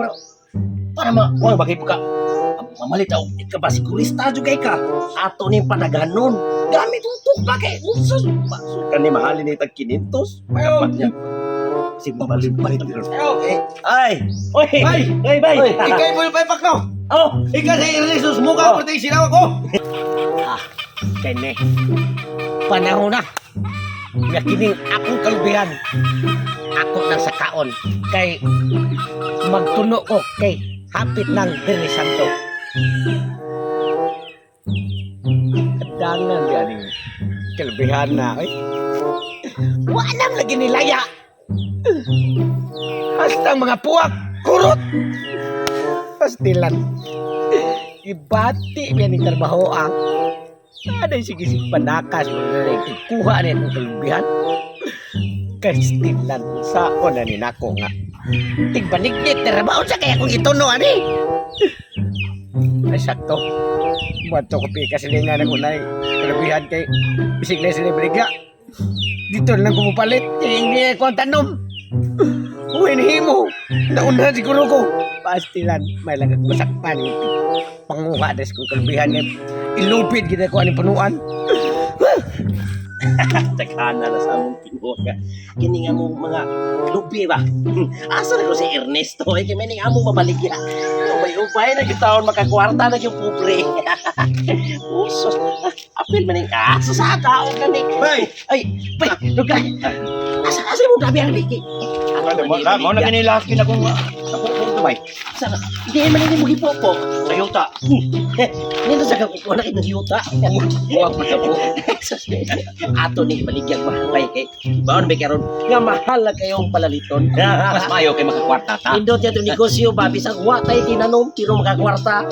bro. Para wala bagay ka. Mamalit ako, ika ba sigurista juga ka. Ato ni panaganon. Gamit utok bagay. Usos. Masuk ka ni mahalin ni tag 500. Dapat niya. Si mabalit dito. Ay. Oy. Ay, bay. Ikay mo yung paipak no? Oh, Ika sa Irisus mukha ko tayo sinaw ako. kene. Panahon na. Nakining akong kalubihan. Ako nang sakaon. Kay magtuno ko kay hapit ng Diri Santo. Kadangan di aning kalubihan na. Ay. Walang lagi nilaya. Hasta mga puwak, kurot. Pastilan. Ibati yan yung trabaho ang ada sige panakas kuha na itong kalubihan. Kastilan sa na ni nako nga. Tigbanig-nig trabaho sa kaya kung ito no ani. Ay sakto. Buwato ko pi kasilingan ako na kalubihan kay bisig na sila brigya. Dito lang kumupalit. Hindi ko ang tanom. Uy, himo. Nauna siguro ko. Pastilan. May lagat masakpan. Panguha des kong kalubihan niya. Ilupit kita ko aning panuan. Takana na sa among tingog ka. Kini nga mo mga lupi ba? Asa na ko si Ernesto? Ay kami ning among mabaligya. Ubay-ubay na gitawon makakwarta na yung pobre. Usos. Apil maning asa sa tao gani. Ay, dugay. Asa mo gabi ang biki. Mo na kanilas kinakong napupuro to bay. Sana, hindi man hindi mo gipopo. Sa yuta. Nito sa kakukuha na kitang yuta. Buwag mo sa po. Ato ni baligyang mahalay kay baon may karon nga mahal na kayong palaliton. Mas mayo kay makakwarta ta. Indot ya negosyo ba bisag wa tay kinanom tiro makakwarta.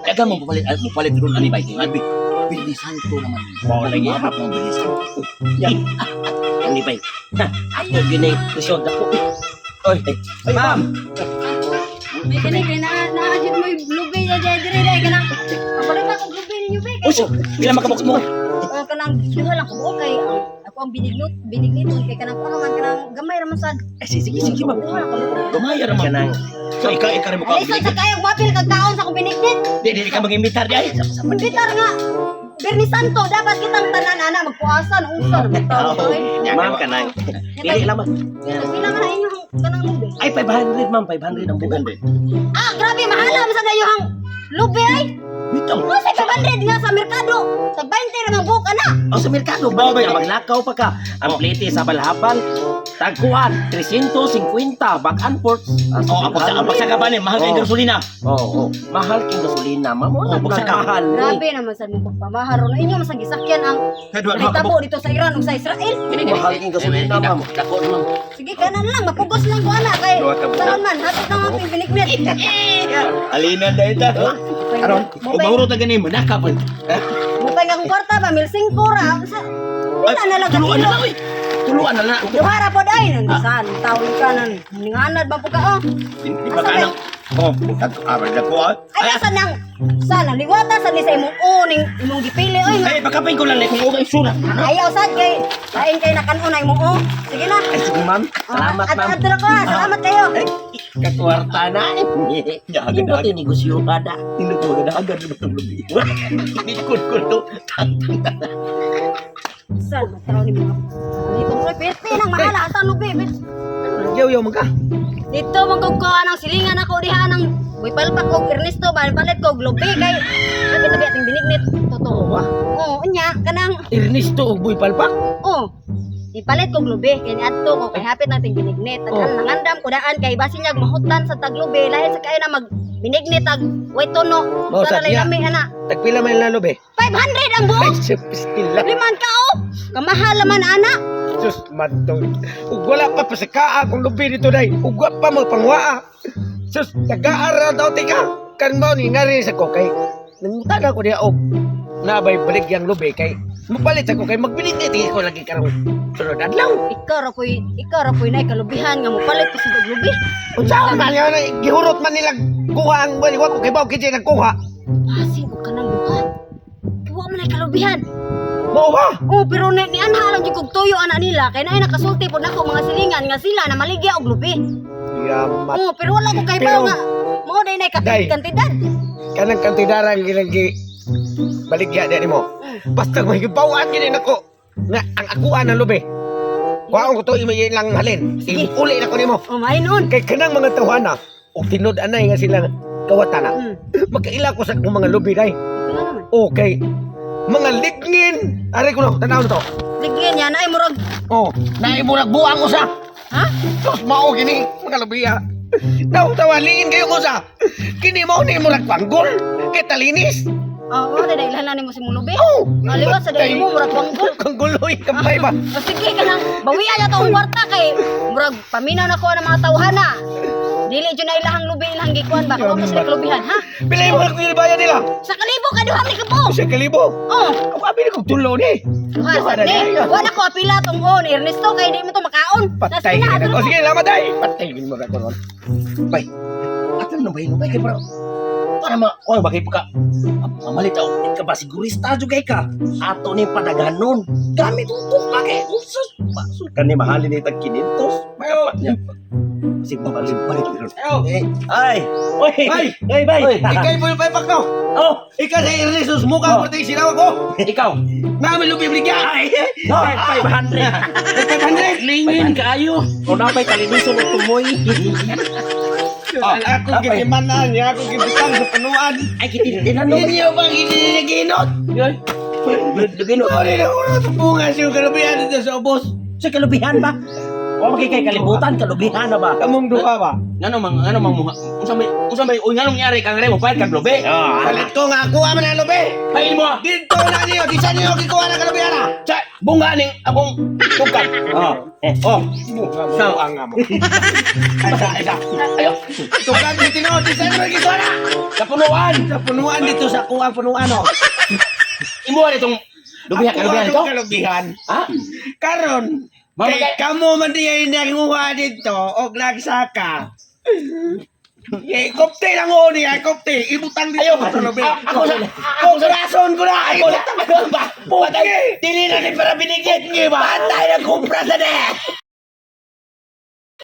Daga mo palit ron ani bay. Bilisan ko naman. Mo lagi hap mo bilisan. Ani bay. Ako gini kusyon dako. Oy, ma'am. May kani na-adjust mo yung blue bay na dire dai kanang. Kapalit ako blue bay ninyo bay. Uso, pila makabox mo? Kanang duha lang ko kay ako ang binignit kay kanang ano man kanang gamay ra man sad. Sige ma'am. Duha lang ko. Gamaya ra man. Kanang So ika mo ka. Ay sa kayong wapil kag taon sa ko binignit. Di ka mag-imitar di ay. Bitar nga. Berni Santo dapat kitang tanan ana magpuasan unsa Ma'am kanang. Dili lang ma'am. Pila man inyo kanang lube. Ay 500 ma'am, 500 ang buwan. Grabe mahala sa gayong lube ay. Bitaw. Mo sa 500 nga sa merkado. Sa 20 ra man buka na. O sa merkado ba maglakaw pa ka. Ang plete sa balhabal tagkuan 350 back and forth. Oh, ang pagsagaban ni mahal kay gasolina. Oo. Mahal kang gasolina, ma'am. Ano pagsaka. mahal? Grabe naman sa mong pagpamahar na inyo masang gisakyan ang hitabo dito sa Iran ug sa Israel. Mahal kang gasolina, ma'am. Dako naman. Sige kanan lang mapugos lang ko ana kay karon man hatod na ang binignit. Alinan da ita. Aron, ug mahurot na gani mo nakapon. Butay nga akong kwarta ba mil 5 ra. Wala na lang Tuluan na kilo. lang. Tuluan na lang. Duhara pod ay nandisan taon ka nan ninganad ba po ka Di ba ka nang oh, aral na ko. Ay asa nang sana liwata sa ni sa imong uning imong gipili oy. Ay, pakapin ko lang kung okay sura. Ayaw sad kay lain kay nakanon ay mo oh. Sige na. Ay, sige, ma'am. Salamat, ma'am. Adra ko. Salamat kayo. Katwarta na. Hindi ba tinegosyo ka na? Tinutuwa na agad na itong lubi. Inikod-kod to. Saan mataraw ni mga dito mo pete nang mahala sa lubi. Yaw-yaw man ka. Dito magkukuha ng silingan ako diha ng Boy palpak og Ernesto palit ko og lubi kay tabi ating binignit totoo ba? Oo, nya kanang Ernesto og Boy Palpak. oh. Ipalit kog lubi kay niadto ko kay hapit nating binignit. Ang nangandam ko daan kay basin niya mahutan sa taglubi lahi sa kayo na mag binignit ag way tono. Mao Sa sa tiya. lami ana. Tagpila man lang lobe. 500 ang buo. Ay, pistila. Liman ka oh. Kamahal man ana. Sus, mantong. Ug wala pa pasakaa kung lubi dito day. Ug wa pa mo pangwaa. Sus, taga-ara daw tika. Kan mo ni ngari sa ko kay nangutana ko diha og nabay balik yang lubi kay mapalit ako kay magbinigit ko lagi karong sunod adlaw. Ikaw ra poy nay kalubihan nga mopalit pa sa taglubi. Unsa man yan gihurot man nila kuha ang wala ko kay bawo kiti nagkuha. Basin ko kanang duha. Kuha man ay kalubihan. Mao ba? Oh, pero ni anha lang jud kog tuyo ana nila kay naay nakasulti pod nako mga silingan nga sila na maligya og lubi. Yamat. Oo, pero wala ko kay Pero- bao nga. Mo day nay Day. kantidad. Kanang kantidaran gilang baligya di mo. Basta mahigibawaan gini nako. Nga ang akuan ng lubi. Kuhaan ko to imay lang halin. Sige. Uli na ko nimo. O mainon. Kay kanang mga tawhana o tinud-anay nga sila kawatana. Magkaila ko sa akong mga lubi day. Okay na naman. Okay. Mga ligngin. Ari ko na, tanaw to. Ligyan yan ay murag. Oh, naimurag buang ko sa. Ha? Tos mao gini, mga lubiya. Tawalingin kayo ko sa. Kini mo ni murag panggol. Kay talinis. Oo, day ilan ni mo si Mulubi. Oh, Aliwas sa day mo murag wanggol. Kang guloy kamay ba? O sige ka na, bawian na tong kwarta kay murag paminaw na ko ng mga tawhana. Dili jud na ilahang lubi ilang gikuan ba? Kung sila klubihan ha? Pilay mo lang nilibayan nila. Sa kalibo ka duha ni kabo. Sa kalibo. Oh, Ako abi na kong tulo ni. duha sa ni. Wala ko apila tong on Ernesto kay di mo to makaon. Patay na na. O sige, lamat ay. Patay mo ka ko. Bay, ato na bay no bay kay bro. Para ma bagay pa ka. Mamalit ako ka ba sigurista jud kay ka. Ato ni padaganon. Gamit utok pa kay usus. Pasok kan ni mahalin ni tag 500. Mayapat niya. Sige balik biro. Ay. Oy. Ay bay. Ikay mo yung paypak no. Oh, Ikaw sa Irisus mo ka. Pati sinaw ko. ikaw. Namin lubi bligya. Ay. 500. 500. Lingin kaayo. O na bay kaliniso mo tumoy. Ako gikimanan niya. Ako gibutang sa punuan. Ay kitin ano. Inyo bang gininaginot? Yoy. Lugino. Sorry na ko na bunga siya kalabihan dito sa ubos. Sa kalubihan ba? O magkikay kalibutan, kalubihan na ba? Kamong duha ba? Ngano mang muha? Unsa may uy nganong nyari kang remo payat kag lobe? Palit ko nga ako aman ang lubi. Pail mo. Dito na niyo. Di sa niyo kikuha ng kalabihan na. Sa bunga ning akong tukan. Oh. Oh. Sa ang amo. Isa. Ayo. Tukan dito no. Di sa niyo kikuha na. Sa punuan. Sa punuan dito sa kuha punuan o. Imo ni tong lubihan kalubihan Ako to? kalabihan. Ha? Karon. Mamagay- Kay kamo man di ay nanguha dito. Og nagsaka. Kopte lang o niya. Kopte. Ibutang dito sa lubi. Ako sa Kung rason ko na. ako Ibutang ba? Puwatay. Dili na ni para binigyan niyo ba? Patay na kumpra sa de.